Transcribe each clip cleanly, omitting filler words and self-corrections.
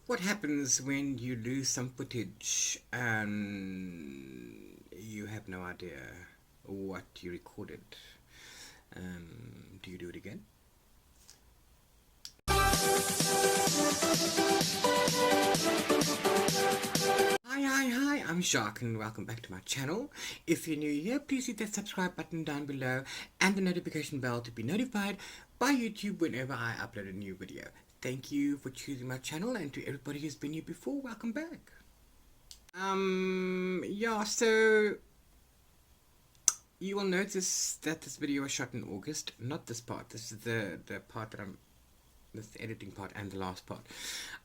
What happens when you lose some footage and you have no idea what you recorded? Do you do it again? Hi, I'm Jacques and welcome back to my channel. If you're new here, please hit that subscribe button down below and the notification bell to be notified by YouTube whenever I upload a new video. Thank you for choosing my channel, and to everybody who's been here before, welcome back. Yeah, so you will notice that this video was shot in August, not this part. This is the part that this is the editing part and the last part.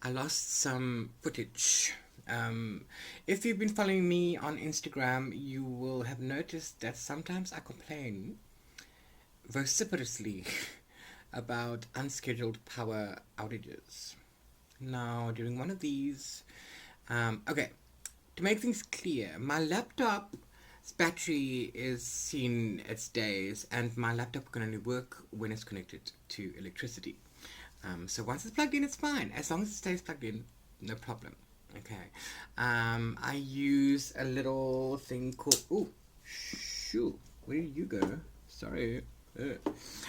I lost some footage. If you've been following me on Instagram, you will have noticed that sometimes I complain vociferously about unscheduled power outages. Now, during one of these, okay, to make things clear, my laptop's battery is seen its days, and my laptop can only work when it's connected to electricity. So once it's plugged in, it's fine. As long as it stays plugged in, no problem. Okay. I use a little thing called... Oh, shoot. Where did you go? Sorry.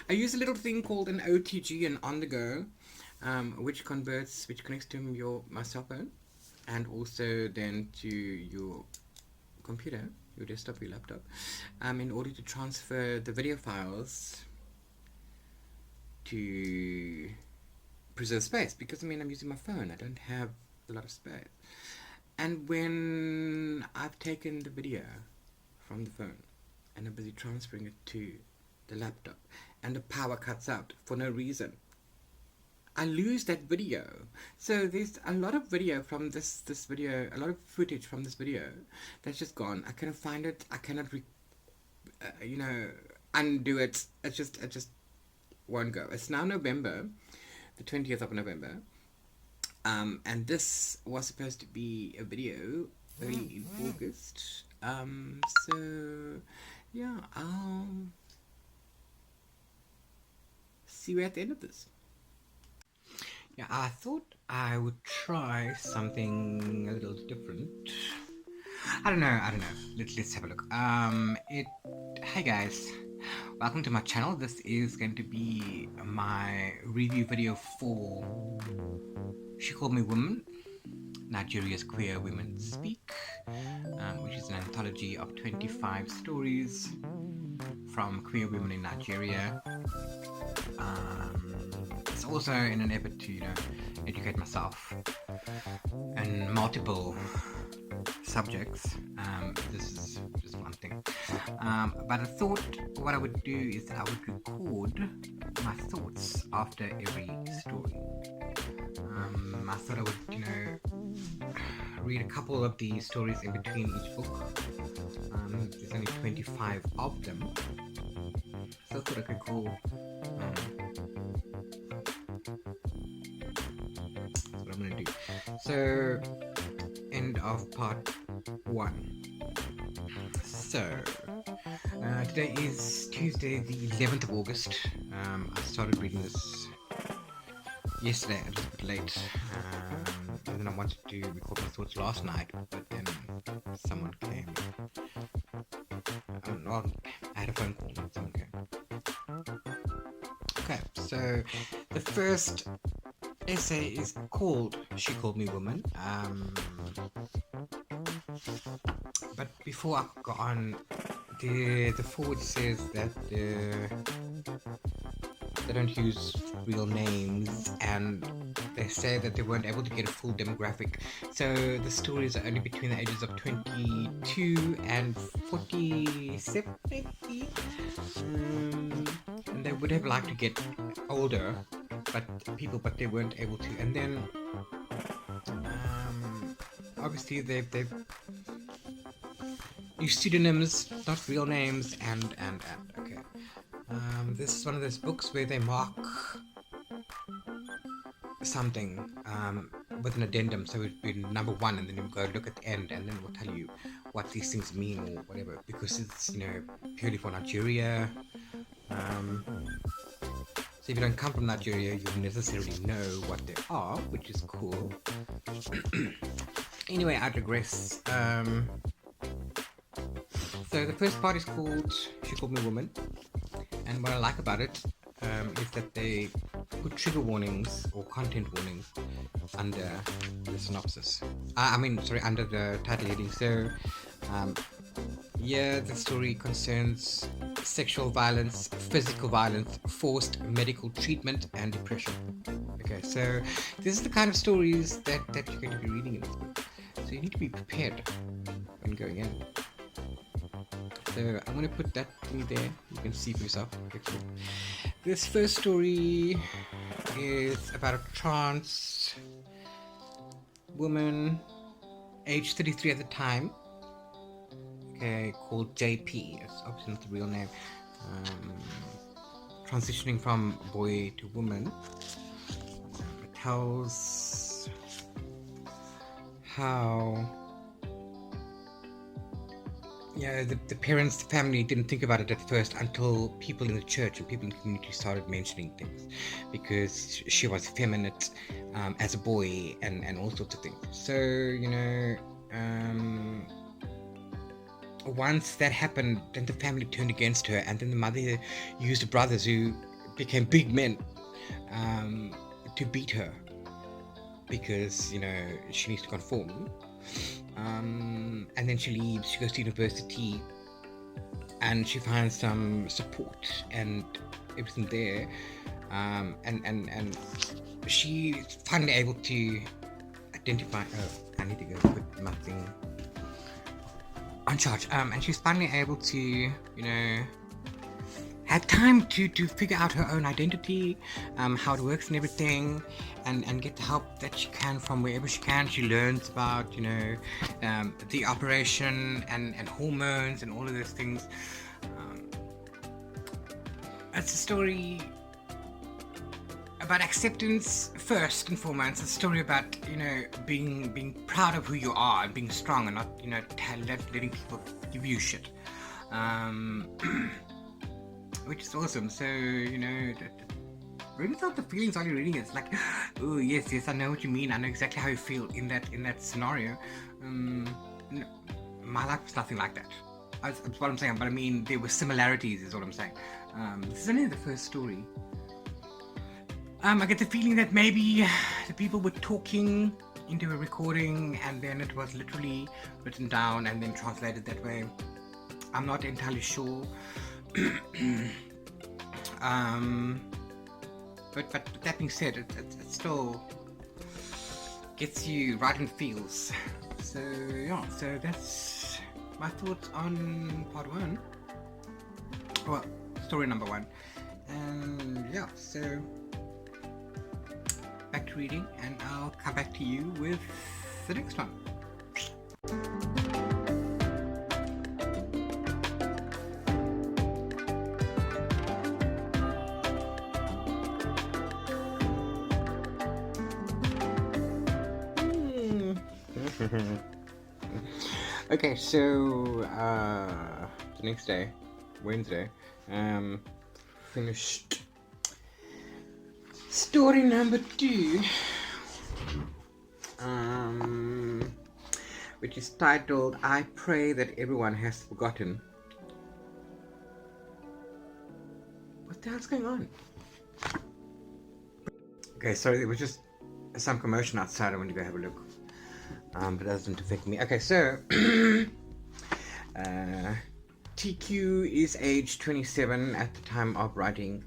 I use a little thing called an OTG, an on-the-go, which connects to my cell phone, and also then to your computer, your desktop, your laptop, in order to transfer the video files to preserve space, because I'm using my phone. I don't have a lot of space. And when I've taken the video from the phone and I'm busy transferring it to the laptop and the power cuts out for no reason, I lose that video. So there's a lot of video from this video, a lot of footage from this video that's just gone. I cannot find it. I cannot undo it. It just won't go. It's now November, the 20th of November, and this was supposed to be a video early in August. So yeah, I'll see you at the end of this. Yeah, I thought I would try something a little different. I don't know. Let's have a look. Hey guys, welcome to my channel. This is going to be my review video for She Called Me Woman, Nigeria's Queer Women Speak, which is an anthology of 25 stories from queer women in Nigeria. It's also in an effort to, educate myself in multiple subjects. This is just one thing. But I thought what I would do is that I would record my thoughts after every story. I thought I would, read a couple of the stories in between each book. There's only 25 of them. So I thought I could call... that's what I'm going to do. So, end of part 1. So, today is Tuesday the 11th of August. I started reading this yesterday, a little bit late, and then I wanted to record my thoughts last night, but then someone came. Well, I had a phone call and someone came. Okay, so the first essay is called She Called Me Woman. But before I go on, the forward says that they don't use real names, and they say that they weren't able to get a full demographic. So the stories are only between the ages of 22 and 47, maybe. And they would have liked to get older but they weren't able to. And then obviously they've used pseudonyms, not real names, and okay. This is one of those books where they mark something with an addendum, so it would be number 1, and then you go look at the end, and then it will tell you what these things mean or whatever, because it's purely for Nigeria. So if you don't come from that area, you don't necessarily know what they are, which is cool. Anyway, I digress. So the first part is called She Called Me Woman. And what I like about it is that they put trigger warnings or content warnings under the synopsis. Under the title heading. So, the story concerns sexual violence, physical violence, forced medical treatment, and depression. Okay, so this is the kind of stories that you're going to be reading in this book. So you need to be prepared when going in. So I'm going to put that thingy there. You can see for yourself. Okay, cool. This first story is about a trans woman, age 33 at the time. Okay, called JP. It's obviously not the real name. Transitioning from boy to woman. It tells how the parents, the family didn't think about it at first until people in the church and people in the community started mentioning things, because she was effeminate as a boy and all sorts of things. So, once that happened, then the family turned against her, and then the mother used the brothers, who became big men, to beat her, because she needs to conform. And then she leaves, she goes to university, and she finds some support and everything there, and she's finally able to identify. I need to go put my thing on charge. And she's finally able to, have time to figure out her own identity, how it works and everything, and get the help that she can from wherever she can. She learns about, the operation and hormones and all of those things. It's a story about acceptance first and foremost. It's a story about, being proud of who you are and being strong, and not, letting people give you shit. Which is awesome. So, brings out the feelings while you're reading it. It's like, oh yes, I know what you mean. I know exactly how you feel in that scenario. My life was nothing like that. That's what I'm saying. But I mean, there were similarities, is what I'm saying. This is only the first story. I get the feeling that maybe the people were talking into a recording, and then it was literally written down and then translated that way. I'm not entirely sure. But that being said, it still gets you right in feels. So that's my thoughts on part 1. Well, story number 1. And so back to reading, and I'll come back to you with the next one. Okay, so the next day, Wednesday, finished story number 2, which is titled "I Pray That Everyone Has Forgotten." What the hell's going on? Okay, sorry, there was just some commotion outside. I went to go have a look. But that doesn't affect me. Okay, so TQ is age 27 at the time of writing.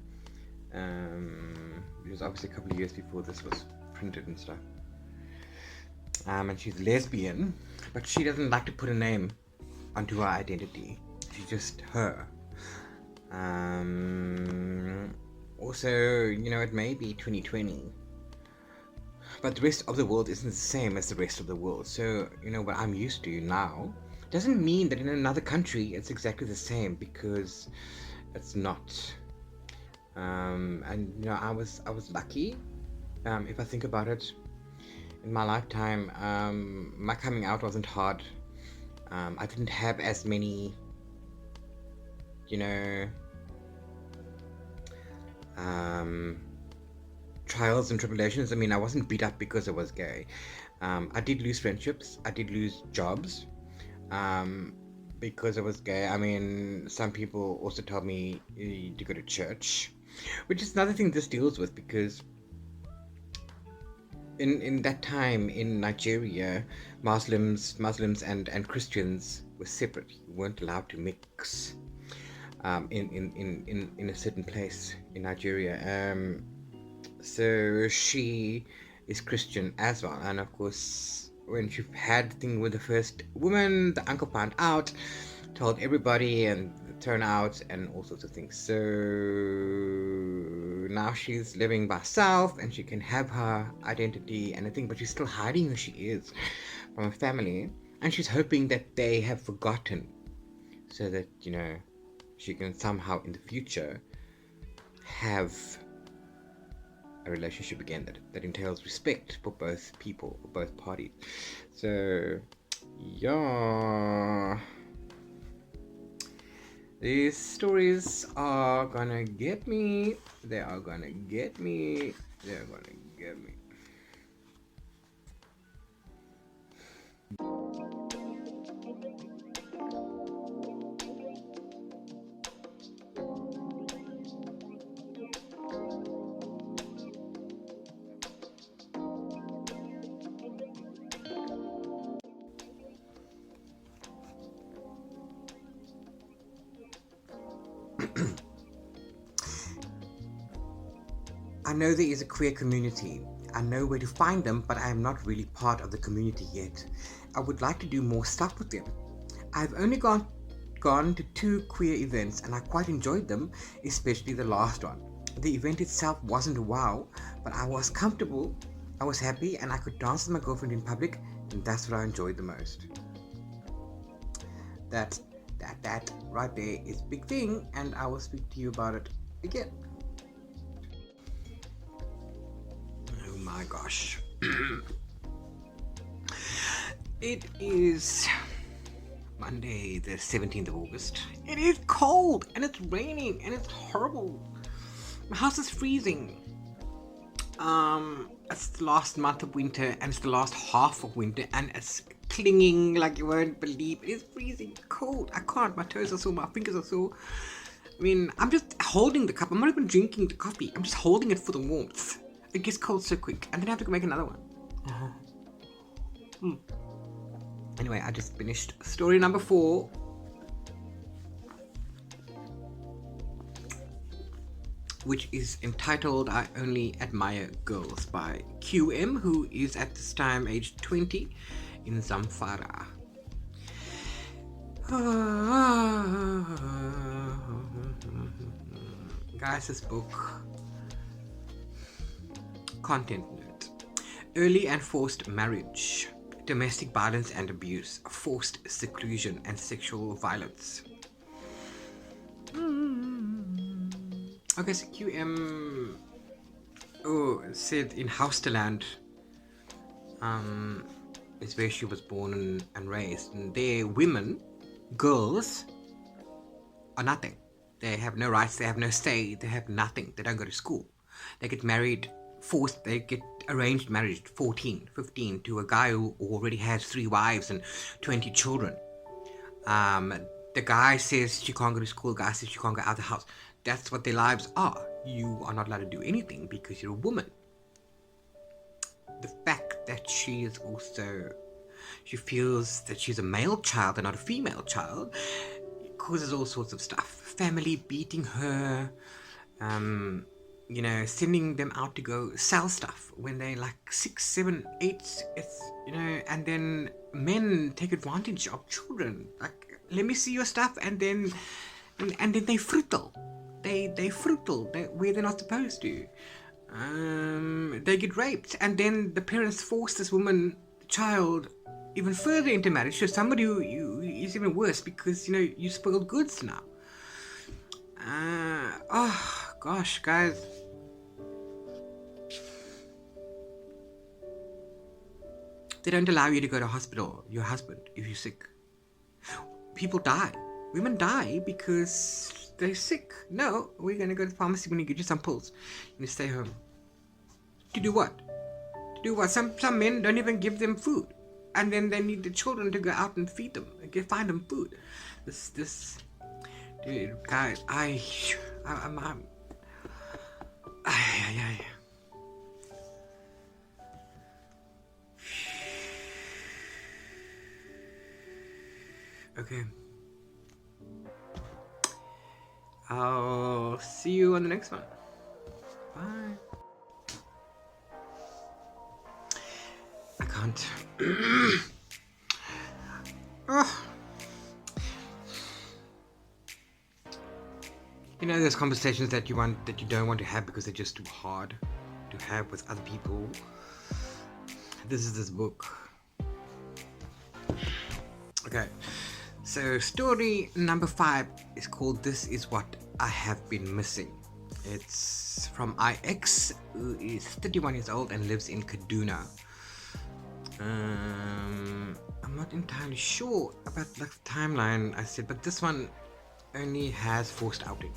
It was obviously a couple of years before this was printed and stuff. And she's lesbian, but she doesn't like to put a name onto her identity. She's just her. Also, it may be 2020. But the rest of the world isn't the same as the rest of the world. So, what I'm used to now doesn't mean that in another country it's exactly the same, because it's not. And I was lucky. If I think about it, in my lifetime, my coming out wasn't hard. I didn't have as many, um, trials and tribulations. I mean, I wasn't beat up because I was gay. I did lose friendships. I did lose jobs um, because I was gay. I mean, some people also told me to go to church, which is another thing this deals with because in that time in Nigeria, Muslims and Christians were separate. You weren't allowed to mix in a certain place in Nigeria. So she is Christian as well, and of course, when she had the thing with the first woman, the uncle found out, told everybody, and the turnout, and all sorts of things. So now she's living by herself, and she can have her identity and everything, but she's still hiding who she is from her family, and she's hoping that they have forgotten, so that she can somehow in the future have a relationship again that entails respect for both people, for both parties. So, yeah. These stories are gonna get me. They are gonna get me. They're gonna get me. I know there is a queer community. I know where to find them, but I am not really part of the community yet. I would like to do more stuff with them. I've only gone to 2 queer events and I quite enjoyed them, especially the last one. The event itself wasn't a wow, but I was comfortable, I was happy, and I could dance with my girlfriend in public, and that's what I enjoyed the most. That right there is a big thing, and I will speak to you about it again. Oh my gosh. It is Monday, the 17th of August. It is cold, and it's raining, and it's horrible. My house is freezing. It's the last month of winter, and it's the last half of winter, and it's clinging like you won't believe. It is freezing cold. I can't. My toes are sore, my fingers are sore. I mean, I'm just holding the cup. I'm not even drinking the coffee. I'm just holding it for the warmth. It gets cold so quick, and then I have to go make another one. Anyway, I just finished story number 4. Which is entitled I Only Admire Girls by QM, who is at this time age 20 in Zamfara. Guys, this book. Content note. Early and forced marriage, domestic violence and abuse, forced seclusion and sexual violence. Okay, so QM said in Housterland is where she was born and raised, and there women, girls, are nothing. They have no rights, they have no say, they have nothing. They don't go to school. They get married, they get arranged marriage at 14, 15 to a guy who already has 3 wives and 20 children. The guy says she can't go to school, the guy says she can't go out of the house. That's what their lives are. You are not allowed to do anything because you're a woman. The fact that she feels that she's a male child and not a female child causes all sorts of stuff. Family beating her, sending them out to go sell stuff when they're like 6, 7, 8, and then men take advantage of children. Like, let me see your stuff, and then they fruital. They fruital where they're not supposed to. They get raped, and then the parents force this woman, child, even further into marriage to somebody who is even worse because you spoiled goods now. Oh gosh, guys. They don't allow you to go to hospital, your husband, if you're sick. People die. Women die because they're sick. No, we're gonna go to the pharmacy when you get you some pills. You stay home. To do what? To do what? Some men don't even give them food, and then they need the children to go out and feed them, find them food. This, dude, guys, I'm okay. I'll see you on the next one. Bye. I can't. Oh. You know, there's conversations that you don't want to have because they're just too hard to have with other people. This is this book. Okay. So story number 5 is called This Is What I Have Been Missing. It's from IX, who is 31 years old and lives in Kaduna. I'm not entirely sure about the timeline I said, but this one only has forced outing.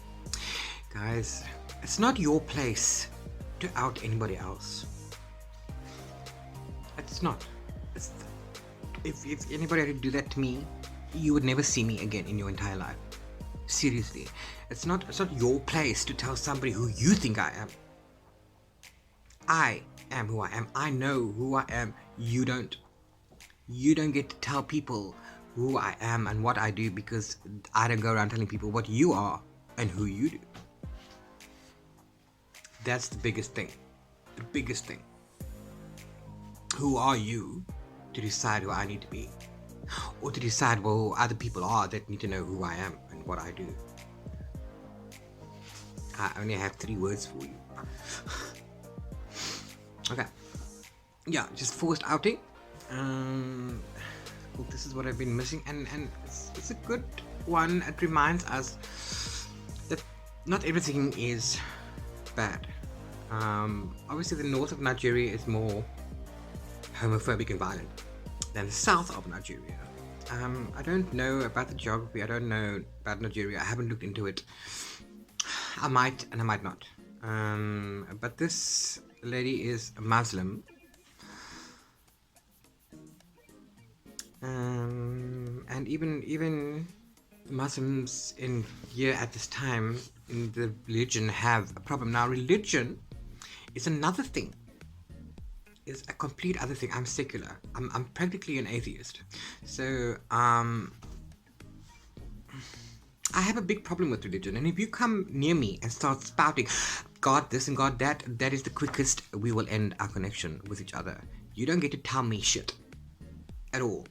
Guys, it's not your place to out anybody else. It's not. If anybody had to do that to me, you would never see me again in your entire life. Seriously, it's not your place to tell somebody who you think I am. I am who I am. I know who I am. You don't. You don't get to tell people who I am and what I do, because I don't go around telling people what you are and who you do. That's the biggest thing. The biggest thing. Who are you to decide who I need to be? Or to decide, well, who other people are that need to know who I am and what I do. I only have 3 words for you. Okay. Yeah, just forced outing. Well, this is what I've been missing, and it's a good one. It reminds us that not everything is bad. Obviously, the north of Nigeria is more homophobic and violent than the south of Nigeria. I don't know about the geography. I don't know about Nigeria. I haven't looked into it. I might and I might not. But this lady is a Muslim. And even Muslims in here at this time in the religion have a problem. Now, religion is another thing. Is a complete other thing. I'm secular. I'm practically an atheist. So I have a big problem with religion. And if you come near me and start spouting God this and God that, that is the quickest we will end our connection with each other. You don't get to tell me shit at all.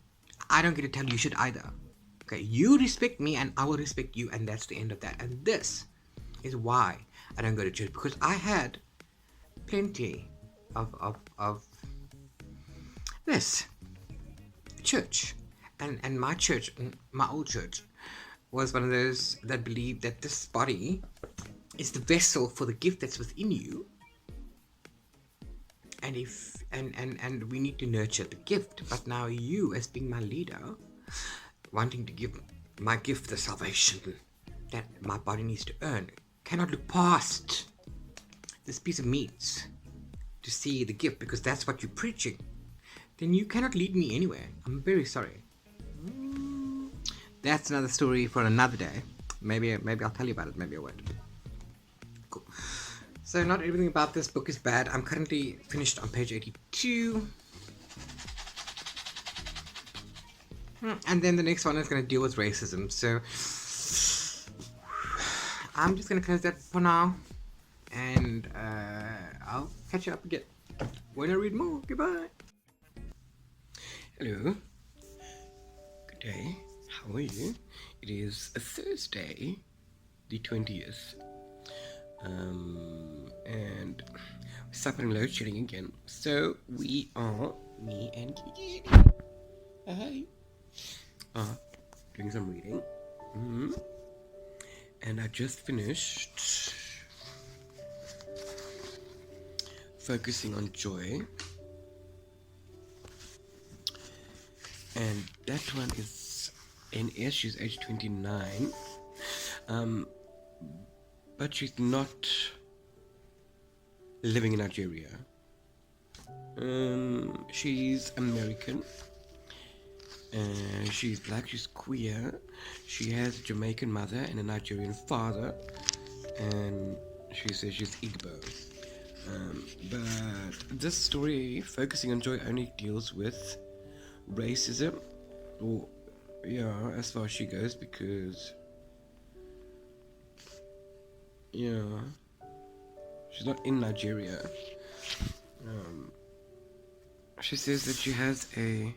I don't get to tell you shit either. Okay, you respect me and I will respect you, and that's the end of that. And this is why I don't go to church, because I had plenty of this church, and my church, my old church, was one of those that believed that this body is the vessel for the gift that's within you, and we need to nurture the gift. But now you, as being my leader, wanting to give my gift the salvation that my body needs to earn, cannot look past this piece of meat to see the gift, because that's what you're preaching, then you cannot lead me anywhere. I'm very sorry. That's another story for another day. Maybe I'll tell you about it, maybe I won't. Cool. So not everything about this book is bad. I'm currently finished on page 82. And then the next one is going to deal with racism. So I'm just going to close that for now. And I'll catch you up again when I read more. Goodbye. Hello. Good day. How are you? It is a Thursday, the 20th. And we're suffering load shedding again. So we are, me and Kitty, hi, doing some reading. And I just finished focusing on joy, and that one is in she's age 29. but she's not living in Nigeria. She's American. She's black, she's queer. She has a Jamaican mother and a Nigerian father. And she says she's Igbo. But this story, focusing on Joy, only deals with racism. Or, yeah, as far as she goes, because, yeah, she's not in Nigeria. She says that she has a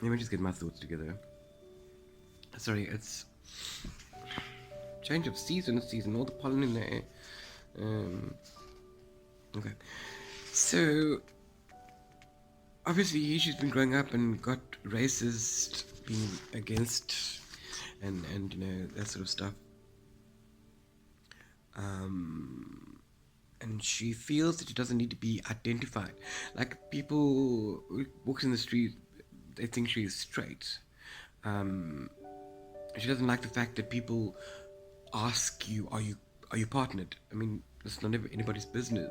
let me just get my thoughts together. Sorry, it's change of season, all the pollen in the air. Okay, so obviously she's been growing up and got racist, being against, and you know, that sort of stuff. And she feels that she doesn't need to be identified. Like, people who walks in the street, they think she's straight. She doesn't like the fact that people ask you, are you partnered? I mean, it's not anybody's business.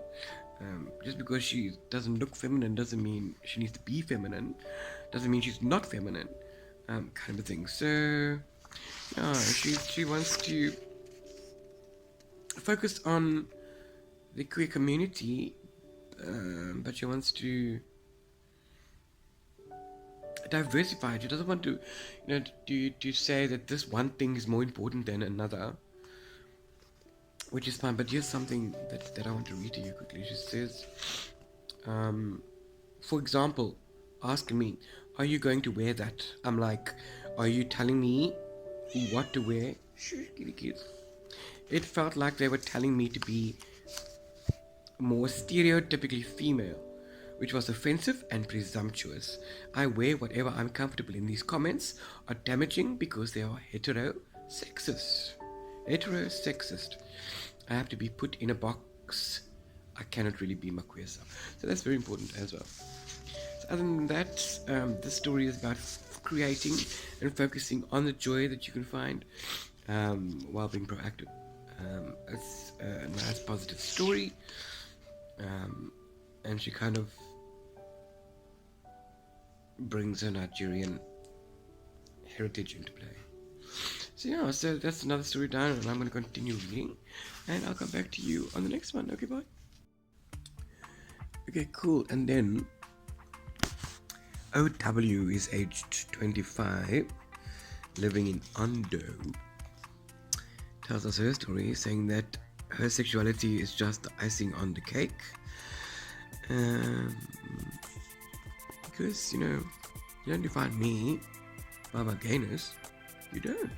Just because she doesn't look feminine doesn't mean she needs to be feminine. Doesn't mean she's not feminine, kind of a thing. So, yeah, she wants to focus on the queer community, but she wants to diversify. She doesn't want to, you know, to say that this one thing is more important than another, which is fine. But here's something that I want to read to you quickly. She says, for example, asking me, are you going to wear that? I'm like, are you telling me what to wear? Shh, kitty kids. It felt like they were telling me to be more stereotypically female, which was offensive and presumptuous. I wear whatever I'm comfortable in. These comments are damaging because they are heterosexist. I have to be put in a box. I cannot really be my queer self. So that's very important as well. So other than that, this story is about creating and focusing on the joy that you can find while being proactive. It's a nice positive story. And she kind of brings her Nigerian heritage into play. So yeah, so that's another story down, and I'm going to continue reading, and I'll come back to you on the next one. Okay, bye. Okay, cool. And then OW is aged 25, living in Ondo. Tells us her story, saying that her sexuality is just the icing on the cake. Because, you know, you don't define me by my gayness. You don't.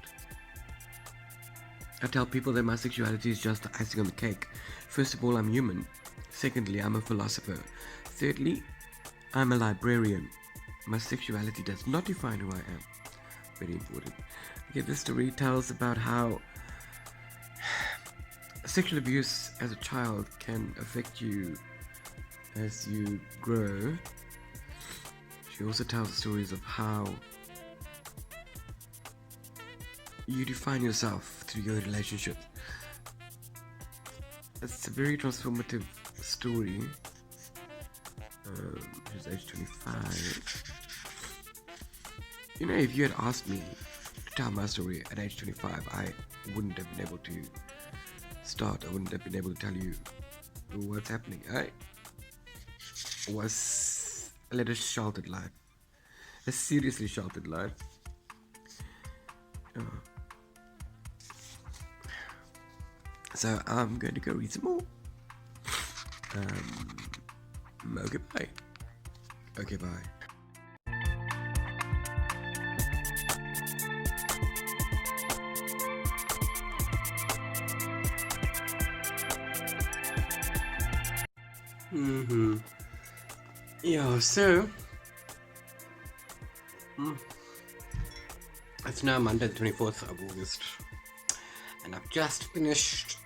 I tell people that my sexuality is just the icing on the cake. First of all, I'm human. Secondly, I'm a philosopher. Thirdly, I'm a librarian. My sexuality does not define who I am. Very important. Okay, this story tells about how sexual abuse as a child can affect you as you grow. She also tells stories of how you define yourself through your relationship. It's a very transformative story. She's age 25. You know, if you had asked me to tell my story at age 25, I wouldn't have been able to start. I wouldn't have been able to tell you what's happening. I was led a sheltered life, a seriously sheltered life. So I'm going to go read some more. Okay, bye. Okay, bye. Yeah, so it's now Monday the 24th of August, and I've just finished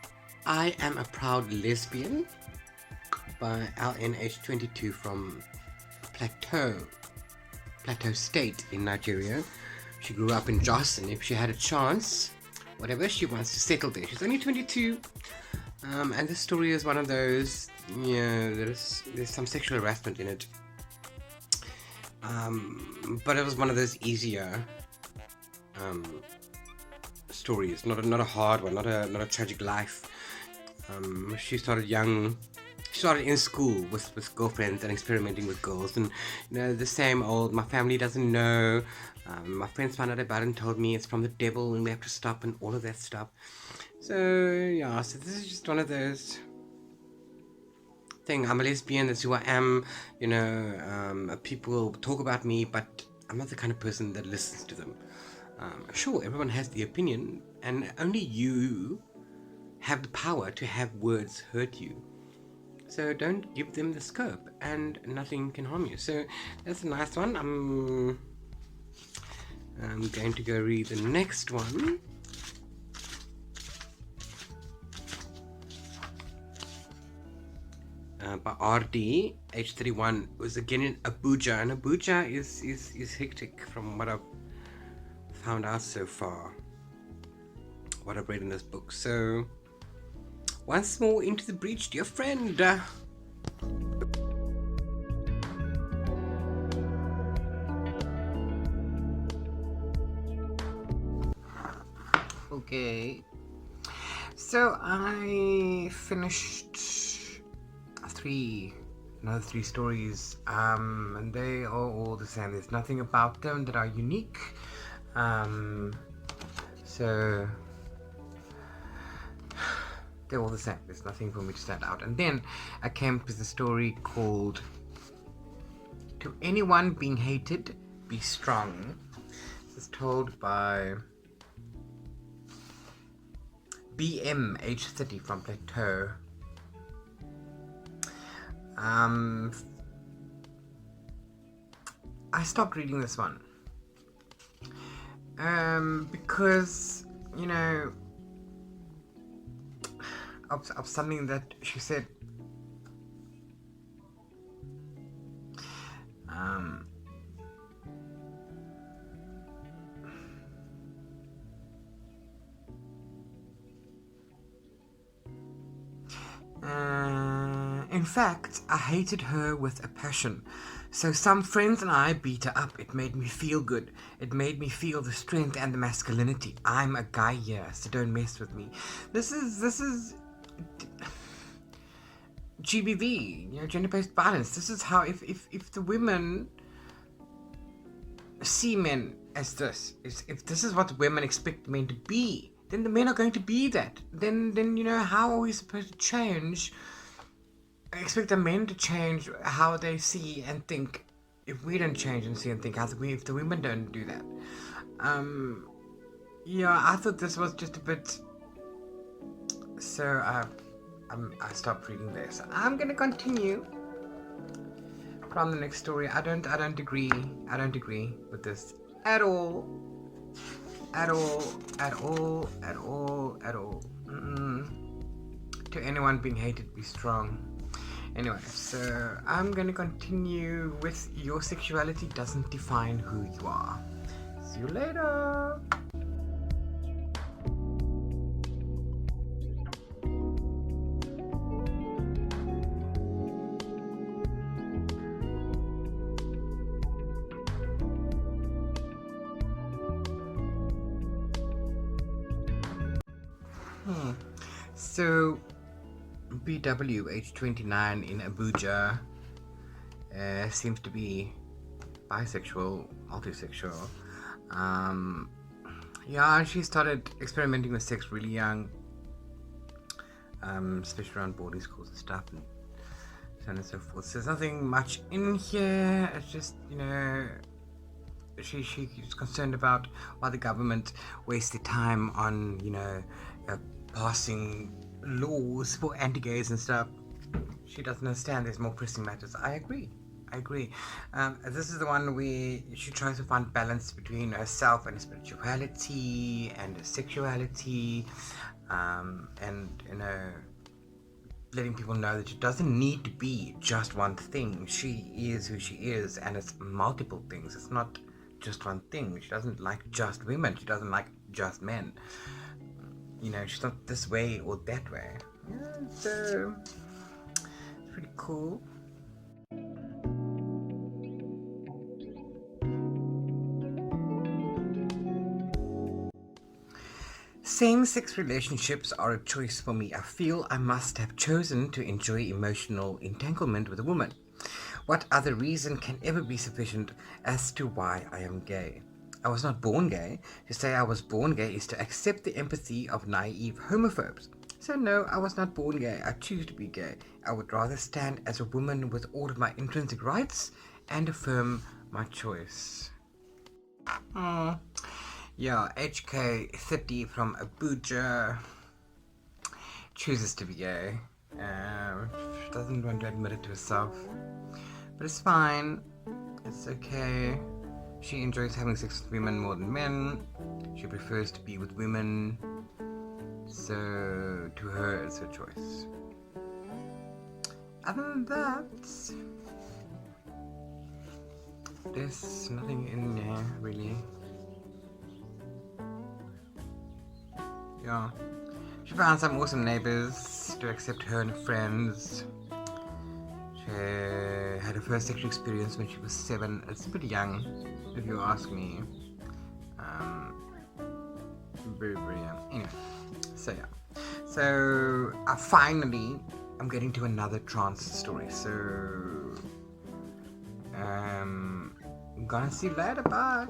I Am a Proud Lesbian by LNH22 from Plateau. Plateau State in Nigeria. She grew up in Jos, and if she had a chance, whatever, she wants to settle there. She's only 22, and this story is one of those, there's some sexual harassment in it. But it was one of those easier stories, not a hard one, not a tragic life. She started young. She started in school with girlfriends and experimenting with girls, and the same old. My family doesn't know. My friends found out about it and told me it's from the devil, and we have to stop, and all of that stuff. So so this is just one of those thing. I'm a lesbian. That's who I am. People talk about me, but I'm not the kind of person that listens to them. Sure, everyone has the opinion, and only you have the power to have words hurt you. So don't give them the scope, and nothing can harm you. So that's a nice one. I'm going to go read the next one. By RD, age 31, was again in Abuja, and Abuja is hectic from what I've found out so far, what I've read in this book. So once more into the breach, dear friend. Okay, so I finished another three stories, and they are all the same. There's nothing about them that are unique. So they're all the same. There's nothing for me to stand out. And then I came to the story called "To Anyone Being Hated, Be Strong." This is told by BM, age 30, from Plateau. I stopped reading this one because of something that she said. In fact, I hated her with a passion. So some friends and I beat her up. It made me feel good. It made me feel the strength and the masculinity. I'm a guy here, so don't mess with me. This is GBV, gender-based violence. This is how if the women see men as this, if this is what women expect men to be, then the men are going to be that. Then how are we supposed to change? Expect the men to change how they see and think if we don't change and see and think if the women don't do that. I thought this was just a bit. So I stopped reading this. I'm gonna continue from the next story. I don't agree with this at all. To anyone being hated, be strong. Anyway, so I'm gonna continue with "Your sexuality doesn't define who you are." See you later. So BW, age 29, in Abuja, seems to be bisexual, multisexual. She started experimenting with sex really young, especially around boarding schools and stuff, and so on and so forth. So there's nothing much in here. It's just, she's concerned about why the government wasted time on, passing laws for anti-gays and stuff. She doesn't understand there's more pressing matters. I agree. This is the one where she tries to find balance between herself and her spirituality and her sexuality, and letting people know that she doesn't need to be just one thing. She is who she is, and it's multiple things. It's not just one thing. She doesn't like just women. She doesn't like just men. She's not this way or that way. Yeah, so it's pretty cool. Same-sex relationships are a choice for me. I feel I must have chosen to enjoy emotional entanglement with a woman. What other reason can ever be sufficient as to why I am gay? I was not born gay. To say I was born gay is to accept the empathy of naive homophobes. So no, I was not born gay. I choose to be gay. I would rather stand as a woman with all of my intrinsic rights and affirm my choice. Yeah, HK30 from Abuja chooses to be gay. Doesn't want to admit it to herself. But it's fine. It's okay. She enjoys having sex with women more than men. She prefers to be with women. So, to her, it's her choice. Other than that, there's nothing in there, really. Yeah. She found some awesome neighbors to accept her and her friends. She had her first sexual experience when she was 7. It's pretty young, if you ask me. Very, very young. Anyway, so yeah. So, I'm getting to another trans story. So, I'm gonna see you later. Bye.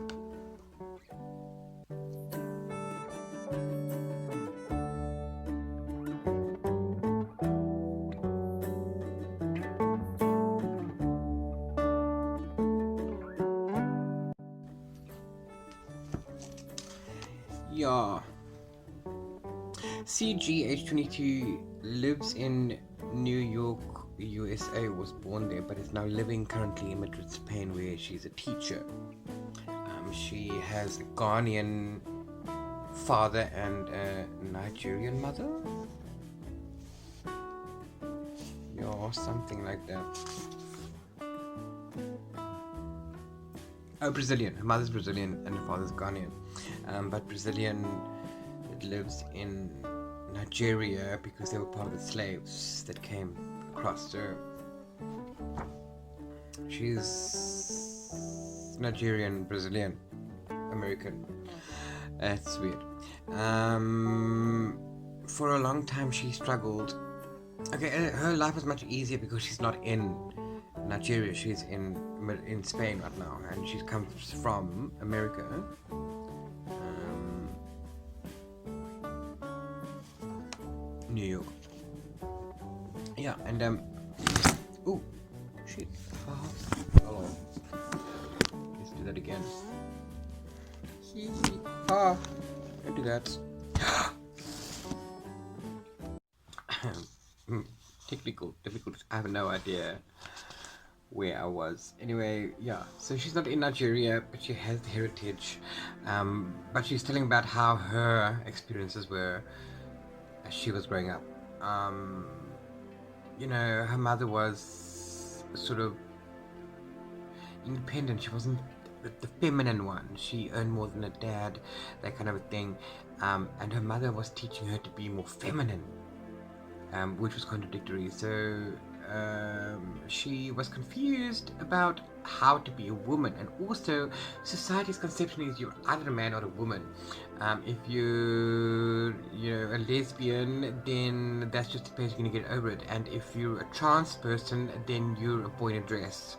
Yeah. CGH22 lives in New York, USA, was born there, but is now living currently in Madrid, Spain, where she's a teacher. She has a Ghanaian father and a Nigerian mother. Yeah, something like that. Oh, Brazilian. Her mother's Brazilian and her father's Ghanaian. But Brazilian lives in Nigeria because they were part of the slaves that came across. So she's Nigerian, Brazilian, American. That's weird. For a long time she struggled. Okay, her life was much easier because she's not in Nigeria. She's in Spain right now, and she comes from America. New York. Yeah, and oh, shit. Oh, let's do that again. Don't do that. Technical difficulties. I have no idea where I was. Anyway, yeah. So she's not in Nigeria, but she has the heritage. But she's telling about how her experiences were as she was growing up. Her mother was sort of independent. She wasn't the feminine one. She earned more than her dad, that kind of a thing. And her mother was teaching her to be more feminine, which was contradictory. So she was confused about how to be a woman, and also society's conception is you're either a man or a woman. If you're a lesbian, then that's just the place you're gonna get over it, and if you're a trans person, then you're a boy in a dress.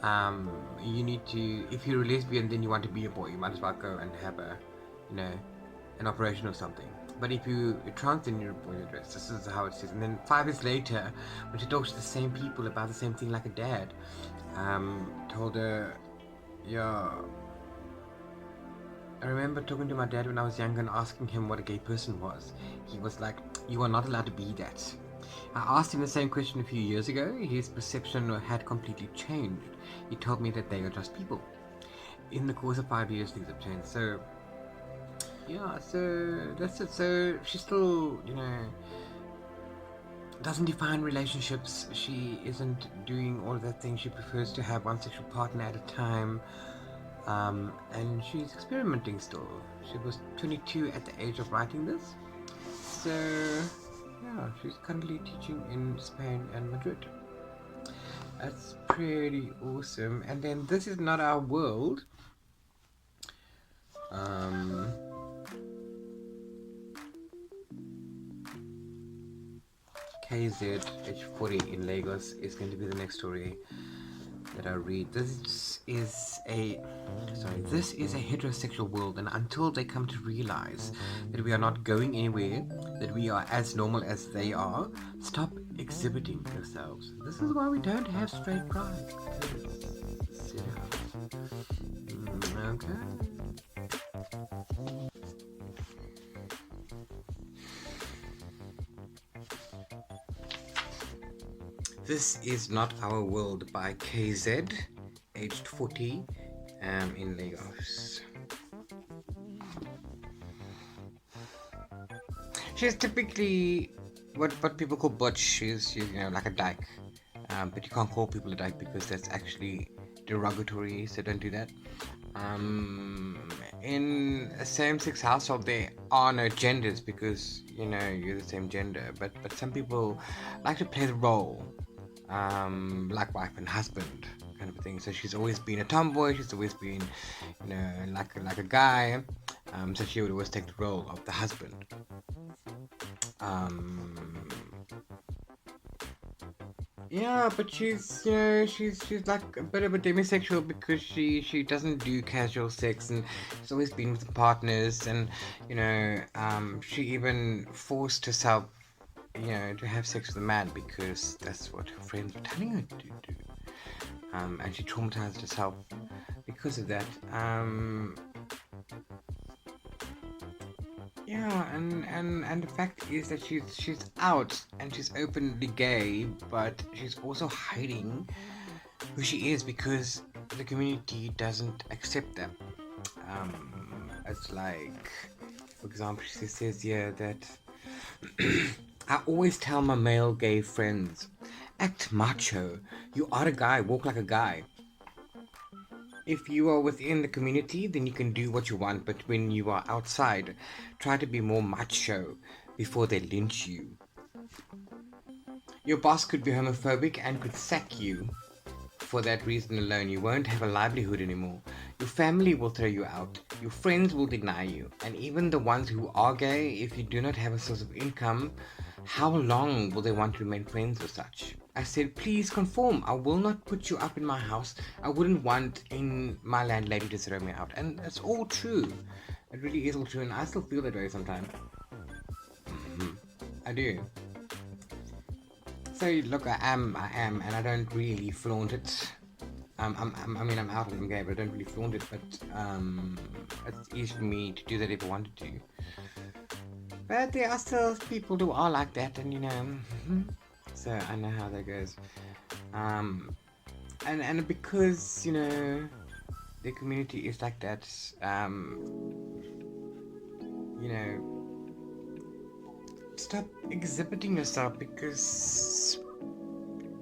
You need to, if you're a lesbian, then you want to be a boy, you might as well go and have an operation or something. But if you're trans, then you're a boy in a dress. This is how it is. And then 5 years later, when she talks to the same people about the same thing, like a dad, told her, yeah, I remember talking to my dad when I was younger and asking him what a gay person was. He was like, you are not allowed to be that. I asked him the same question a few years ago. His perception had completely changed. He told me that they are just people. In the course of 5 years, things have changed. So, yeah, so that's it. So she's still, doesn't define relationships. She isn't doing all of that thing. She prefers to have one sexual partner at a time. And she's experimenting still. She was 22 at the age of writing this. So, yeah, she's currently teaching in Spain and Madrid. That's pretty awesome. And then This Is Not Our World. KZ age 40 in Lagos is going to be the next story that I read. This is a heterosexual world, and until they come to realize that we are not going anywhere, that we are as normal as they are, stop exhibiting yourselves. This is why we don't have straight pride. Okay. This Is Not Our World by KZ, aged 40, in Lagos. She's typically what people call butch. She's like a dyke, but you can't call people a dyke because that's actually derogatory. So don't do that. In a same-sex household, there are no genders because you're the same gender. But some people like to play the role. Like wife and husband kind of a thing. So she's always been a tomboy. She's always been, like a guy. So she would always take the role of the husband. Yeah, but she's like a bit of a demisexual because she doesn't do casual sex, and she's always been with partners, and she even forced herself to have sex with a man because that's what her friends were telling her to do. And she traumatized herself because of that. And the fact is that she's out and she's openly gay, but she's also hiding who she is because the community doesn't accept them. It's like, for example, she says here that I always tell my male gay friends, act macho. You are a guy, walk like a guy. If you are within the community, then you can do what you want, but when you are outside, try to be more macho before they lynch you. Your boss could be homophobic and could sack you. For that reason alone, you won't have a livelihood anymore. Your family will throw you out. Your friends will deny you. And even the ones who are gay, if you do not have a source of income, how long will they want to remain friends with such? I said, please conform. I will not put you up in my house. I wouldn't want in my landlady to throw me out. And it's all true. It really is all true. And I still feel that way sometimes. I do. So look, I am, and I don't really flaunt it. I'm out and I'm gay, but I don't really flaunt it. But it's easy for me to do that if I wanted to. But there are still people who are like that, and so I know how that goes. And because the community is like that, stop exhibiting yourself because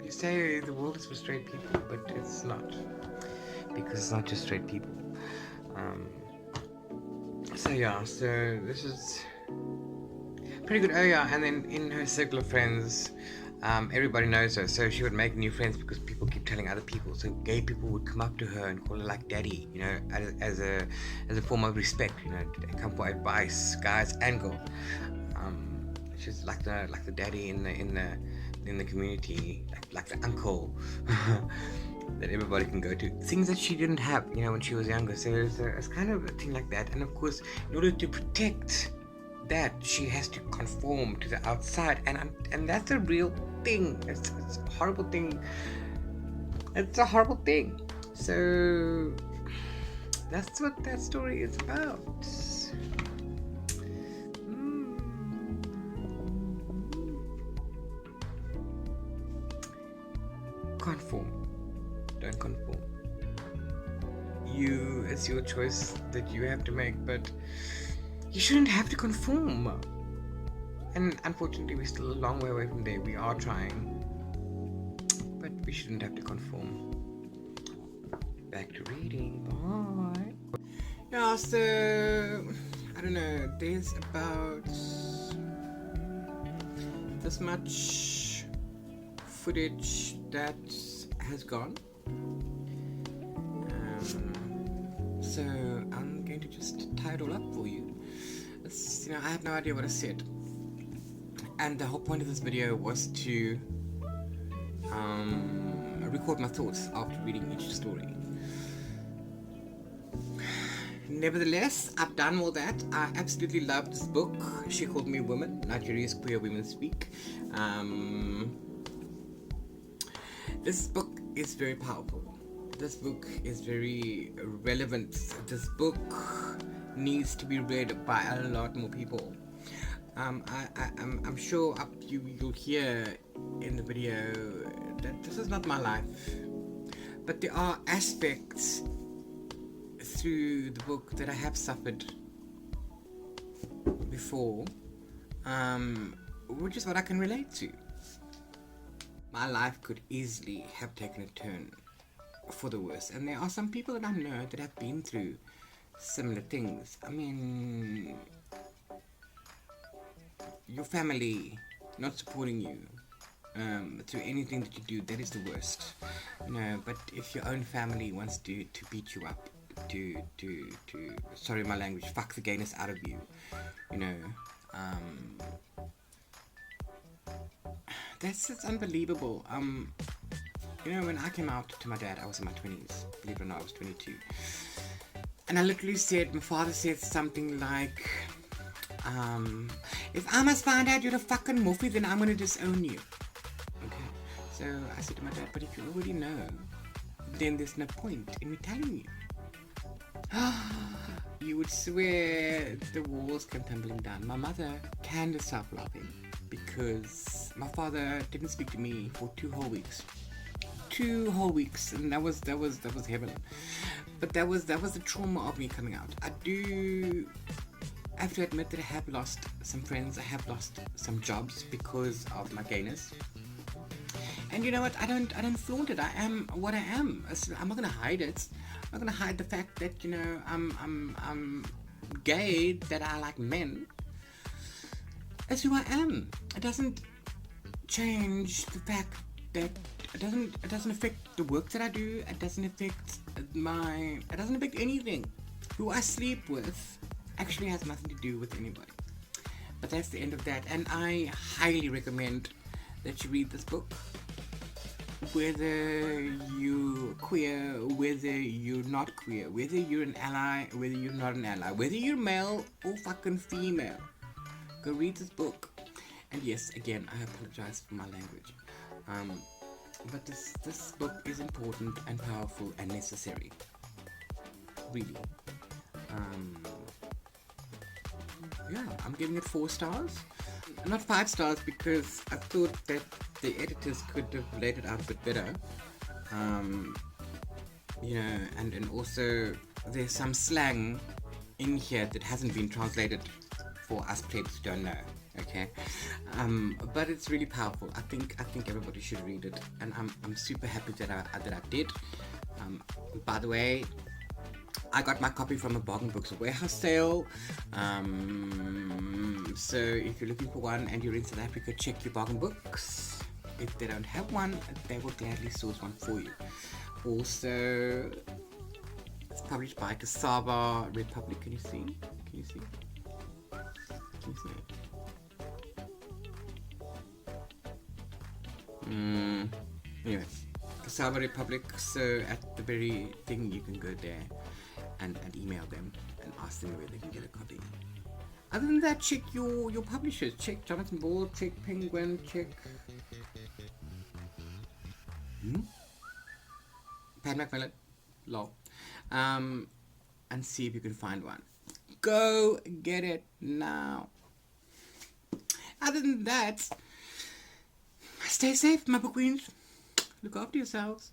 you say the world is for straight people, but it's not, because it's not just straight people. So this is pretty good. Oh yeah, and then in her circle of friends, everybody knows her, so she would make new friends because people keep telling other people. So gay people would come up to her and call her like daddy, as a form of respect, they come for advice, guys and girls. She's like the daddy in the community, like the uncle that everybody can go to. Things that she didn't have, when she was younger. So it's kind of a thing like that. And of course, in order to protect that, she has to conform to the outside, and that's a real thing. It's a horrible thing. It's a horrible thing. So that's what that story is about. Conform. Don't conform. It's your choice that you have to make, but you shouldn't have to conform. And unfortunately, we're still a long way away from there. We are trying, but we shouldn't have to conform. Back to reading. Bye. Yeah, so I don't know. There's about this much footage that has gone. So I'm going to just tie it all up for you. I have no idea what I said, and the whole point of this video was to record my thoughts after reading each story. Nevertheless, I've done all that. I absolutely love this book. She Called Me Woman, Nigeria's Queer Women Speak. This book is very powerful. This book is very relevant. This book needs to be read by a lot more people. I'm sure you'll hear in the video that this is not my life, but there are aspects through the book that I have suffered before, which is what I can relate to. My life could easily have taken a turn for the worse, and there are some people that I know that have been through similar things. I mean, your family not supporting you through anything that you do, that is the worst, but if your own family wants to beat you up, to sorry my language, fuck the gayness out of you, that's just unbelievable. When I came out to my dad, I was in my 20s. Believe it or not, I was 22. And I literally said, my father said something like, if I must find out you're a fucking muffy, then I'm gonna disown you. Okay. So I said to my dad, but if you already know, then there's no point in me telling you. You would swear the walls came tumbling down. My mother canned herself laughing because my father didn't speak to me for 2 whole weeks. 2 whole weeks, and that was heaven. But that was the trauma of me coming out. I do have to admit that I have lost some friends. I have lost some jobs because of my gayness. And you know what? I don't flaunt it. I am what I am. I'm not gonna hide it. I'm not gonna hide the fact that I'm gay, that I like men. That's who I am. It doesn't change the fact that it doesn't affect the work that I do. It doesn't affect anything. Who I sleep with actually has nothing to do with anybody. But that's the end of that. And I highly recommend that you read this book. Whether you're queer, whether you're not queer, whether you're an ally, whether you're not an ally, whether you're male or fucking female, go read this book. And yes, again, I apologize for my language. But this book is important and powerful and necessary. Really. Yeah, I'm giving it 4 stars. Not 5 stars because I thought that the editors could have laid it out a bit better. And also there's some slang in here that hasn't been translated for us plebs who don't know. Okay, but it's really powerful. I think everybody should read it, and I'm super happy that I did. By the way, I got my copy from a Bargain Books warehouse sale. So if you're looking for one and you're in South Africa, check your Bargain Books. If they don't have one, they will gladly source one for you. Also, it's published by Cassava Republic. Can you see? Anyway, Cassava Republic. So at the very thing, you can go there and email them and ask them where they can get a copy. Other than that, check your publishers. Check Jonathan Ball, check Penguin, check Pat Macmillan, lol. And see if you can find one. Go get it now. Other than that, stay safe, my queens. Look after yourselves.